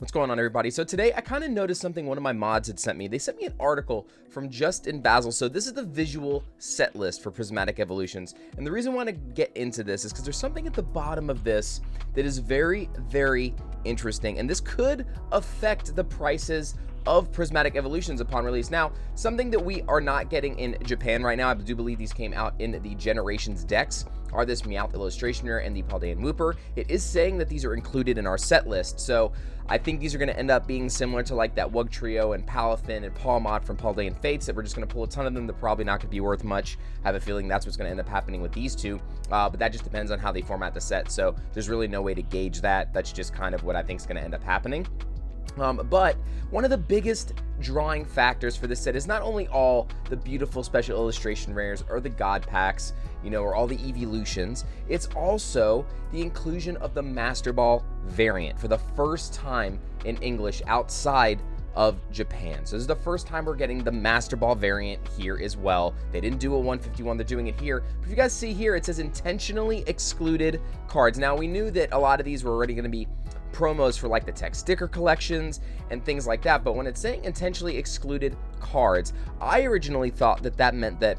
What's going on, everybody? So today I kind of noticed something one of my mods had sent me. They sent me an article from Justin Basil. So this is the visual set list for Prismatic Evolutions. And the reason I want to get into this is because there's something at the bottom of this that is very, very interesting. And this could affect the prices of Prismatic Evolutions upon release. Now, something that we are not getting in Japan right now, I do believe these came out in the Generations decks, are this Meowth Illustration Rare and the Paldean Wooper. It is saying that these are included in our set list, so I think these are going to end up being similar to like that Wugtrio and Palafin and Palmod from Paldean Fates, that we're just going to pull a ton of them. They're probably not going to be worth much. I have a feeling that's what's going to end up happening with these two, but that just depends on how they format the set, so there's really no way to gauge that. That's just kind of what I think is going to end up happening. But one of the biggest drawing factors for this set is not only all the beautiful special illustration rares or the god packs, you know, or all the evolutions, it's also the inclusion of the Masterball variant for the first time in English outside of Japan. So this is the first time we're getting the Masterball variant here as well. They didn't do a 151, they're doing it here. But if you guys see here, it says intentionally excluded cards. Now, we knew that a lot of these were already going to be promos for like the tech sticker collections and things like that, but when it's saying intentionally excluded cards, I originally thought that that meant that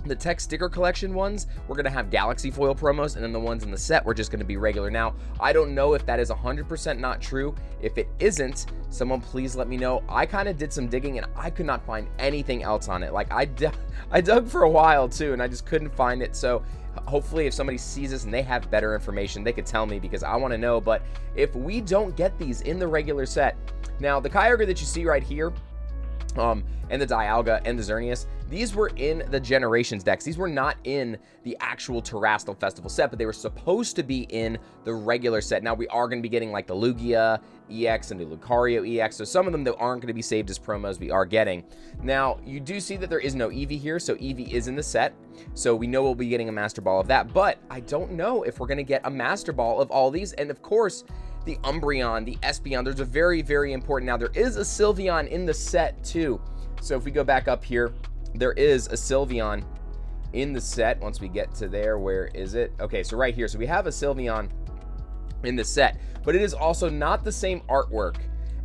the tech sticker collection ones were going to have galaxy foil promos, and then the ones in the set were just going to be regular. Now, I don't know if that is 100% not true. If it isn't, someone please let me know. I kind of did some digging and I could not find anything else on it. Like I dug for a while too, and I just couldn't find it. So hopefully if somebody sees this and they have better information, they could tell me, because I want to know. But if we don't get these in the regular set, now the Kyogre that you see right here, and the Dialga and the Xerneas, these were in the Generations decks. These were not in the actual Terastal Festival set, but they were supposed to be in the regular set. Now, we are going to be getting like the Lugia EX and the Lucario EX, so some of them that aren't going to be saved as promos we are getting. Now, you do see that there is no Eevee here, so Eevee is in the set, so we know we'll be getting a Master Ball of that, but I don't know if we're going to get a Master Ball of all these, and of course, the Umbreon, the Espeon, those are very, very important. Now, there is a Sylveon in the set, too. So if we go back up here, there is a Sylveon in the set. Once we get to there, where is it? Okay, so right here. So we have a Sylveon in the set, but it is also not the same artwork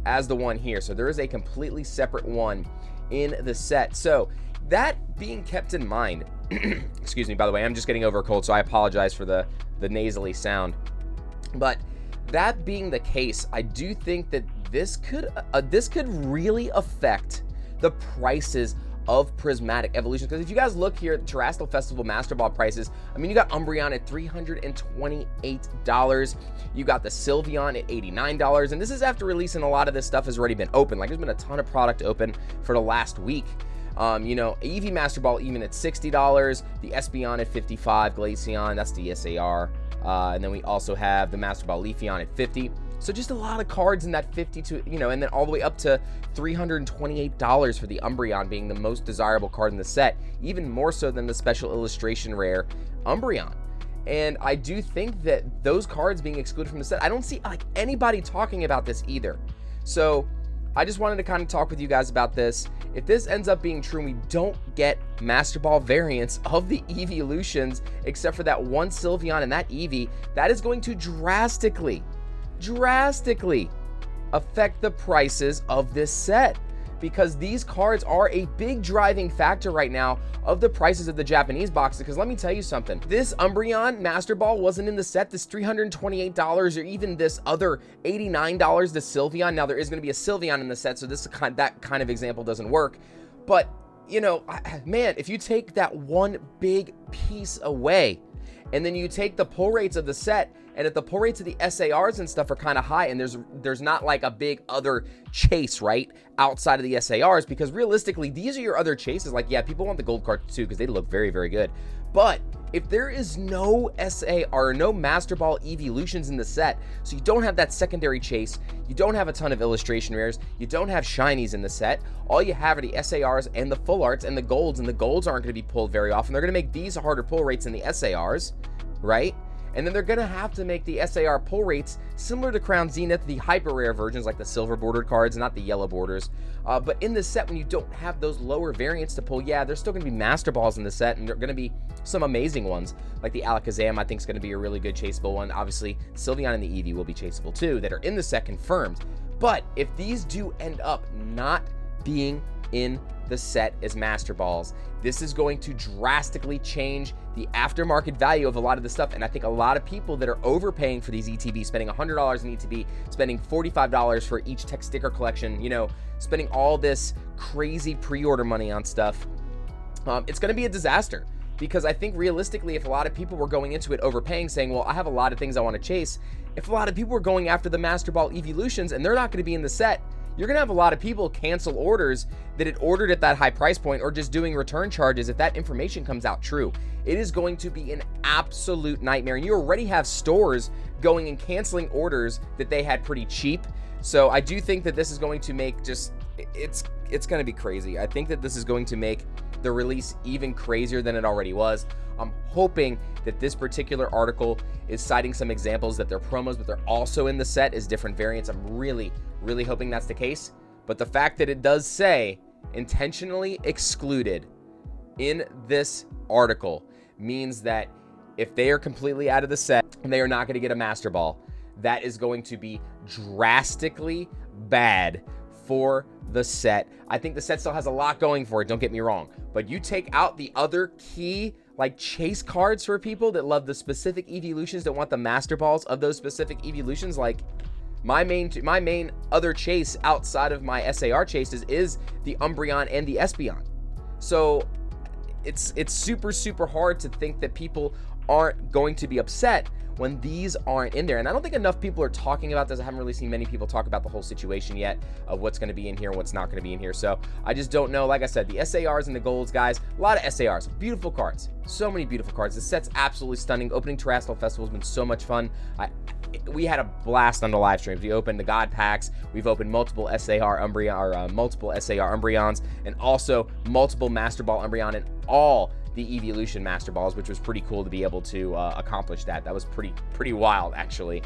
as the one here. So there is a completely separate one in the set. So that being kept in mind, excuse me, by the way, I'm just getting over a cold, so I apologize for the nasally sound. But that being the case, I do think that this could really affect the prices of Prismatic Evolutions, because if you guys look here at the Terastal Festival Master Ball prices, I mean, you got Umbreon at $328, you got the Sylveon at $89, and this is after releasing a lot of this stuff has already been open. Like, there's been a ton of product open for the last week. You know, Eevee Master Ball even at $60, the Espeon at $55, Glaceon, that's the SAR, and then we also have the Master Ball Leafeon at $50. So just a lot of cards in that 50 to, you know, and then all the way up to $328 for the Umbreon being the most desirable card in the set, even more so than the special illustration rare Umbreon. And I do think that those cards being excluded from the set, I don't see like anybody talking about this either. So I just wanted to kind of talk with you guys about this. If this ends up being true and we don't get Master Ball variants of the Evolutions, except for that one Sylveon and that Eevee, that is going to drastically affect the prices of this set, because these cards are a big driving factor right now of the prices of the Japanese boxes. Because let me tell you something, this Umbreon Master Ball wasn't in the set, this $328, or even this other $89, the Sylveon. Now, there is going to be a Sylveon in the set, so that kind of example doesn't work. But, you know, man, if you take that one big piece away, and then you take the pull rates of the set, and if the pull rates of the SARs and stuff are kind of high, and there's not like a big other chase, right, outside of the SARs, because realistically, these are your other chases. Like, yeah, people want the gold cards too, because they look very, very good. But if there is no SAR or no Master Ball Evolutions in the set, so you don't have that secondary chase, you don't have a ton of illustration rares, you don't have shinies in the set, all you have are the SARs and the full arts and the golds aren't going to be pulled very often. They're going to make these harder pull rates than the SARs, right? And then they're going to have to make the SAR pull rates similar to Crown Zenith, the hyper rare versions like the silver bordered cards, not the yellow borders. But in this set, when you don't have those lower variants to pull, yeah, there's still going to be Master Balls in the set, and they're going to be some amazing ones. Like the Alakazam, I think is going to be a really good chaseable one. Obviously, Sylveon and the Eevee will be chaseable too, that are in the set confirmed. But if these do end up not being in the set as Master Balls, this is going to drastically change the aftermarket value of a lot of the stuff. And I think a lot of people that are overpaying for these ETBs, spending $100 in ETB, spending $45 for each tech sticker collection, you know, spending all this crazy pre-order money on stuff, it's going to be a disaster. Because I think realistically, if a lot of people were going into it overpaying, saying, well, I have a lot of things I want to chase, if a lot of people were going after the Masterball Evolutions and they're not going to be in the set, you're going to have a lot of people cancel orders that had ordered at that high price point or just doing return charges if that information comes out true. It is going to be an absolute nightmare. And you already have stores going and canceling orders that they had pretty cheap. So I do think that this is going to make it's going to be crazy. I think that this is going to make the release even crazier than it already was. I'm hoping that this particular article is citing some examples that they're promos, but they're also in the set as different variants. I'm really hoping that's the case. But the fact that it does say intentionally excluded in this article means that if they are completely out of the set and they are not going to get a Master Ball, that is going to be drastically bad for the set. I think the set still has a lot going for it, don't get me wrong, but you take out the other key like chase cards for people that love the specific evolutions, that want the Master Balls of those specific evolutions. Like my main other chase outside of my SAR chases is the Umbreon and the Espeon. So it's super hard to think that people aren't going to be upset when these aren't in there. And I don't think enough people are talking about this. I haven't really seen many people talk about the whole situation yet of what's going to be in here and what's not going to be in here. So I just don't know. Like I said, the SARs and the golds, guys, a lot of SARs, beautiful cards, so many beautiful cards. The set's absolutely stunning. Opening Terastal Festival has been so much fun. We had a blast on the live streams. We opened the God packs. We've opened multiple SAR Umbreon, multiple SAR Umbreons, and also multiple Masterball Umbreon, and all the Evolution Master Balls, which was pretty cool to be able to accomplish that. That was pretty wild, actually.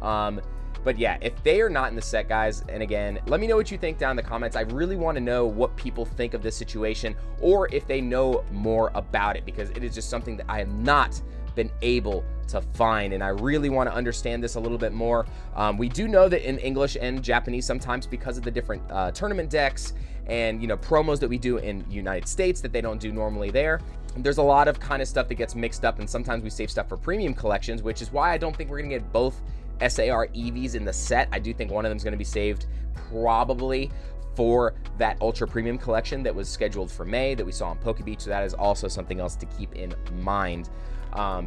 But yeah, if they are not in the set, guys, and again, let me know what you think down in the comments. I really want to know what people think of this situation, or if they know more about it, because it is just something that I have not been able to find, and I really want to understand this a little bit more. We do know that in English and Japanese, sometimes because of the different tournament decks and, you know, promos that we do in United States that they don't do normally there, there's a lot of kind of stuff that gets mixed up, and sometimes we save stuff for premium collections, which is why I don't think we're going to get both SAR EVs in the set. I do think one of them is going to be saved probably for that ultra premium collection that was scheduled for May that we saw on PokeBeach. So that is also something else to keep in mind,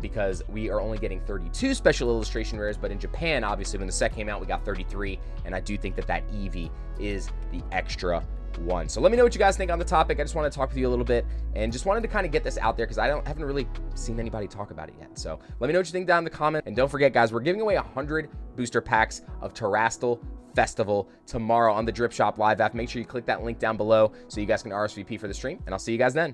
because we are only getting 32 special illustration rares, but in Japan, obviously, when the set came out, we got 33, and I do think that that EV is the extra one. So let me know what you guys think on the topic. I just want to talk with you a little bit and just wanted to kind of get this out there because I haven't really seen anybody talk about it yet. So let me know what you think down in the comment. And don't forget, guys, we're giving away 100 booster packs of Terastal Festival tomorrow on the Drip Shop Live app. Make sure you click that link down below so you guys can RSVP for the stream, and I'll see you guys then.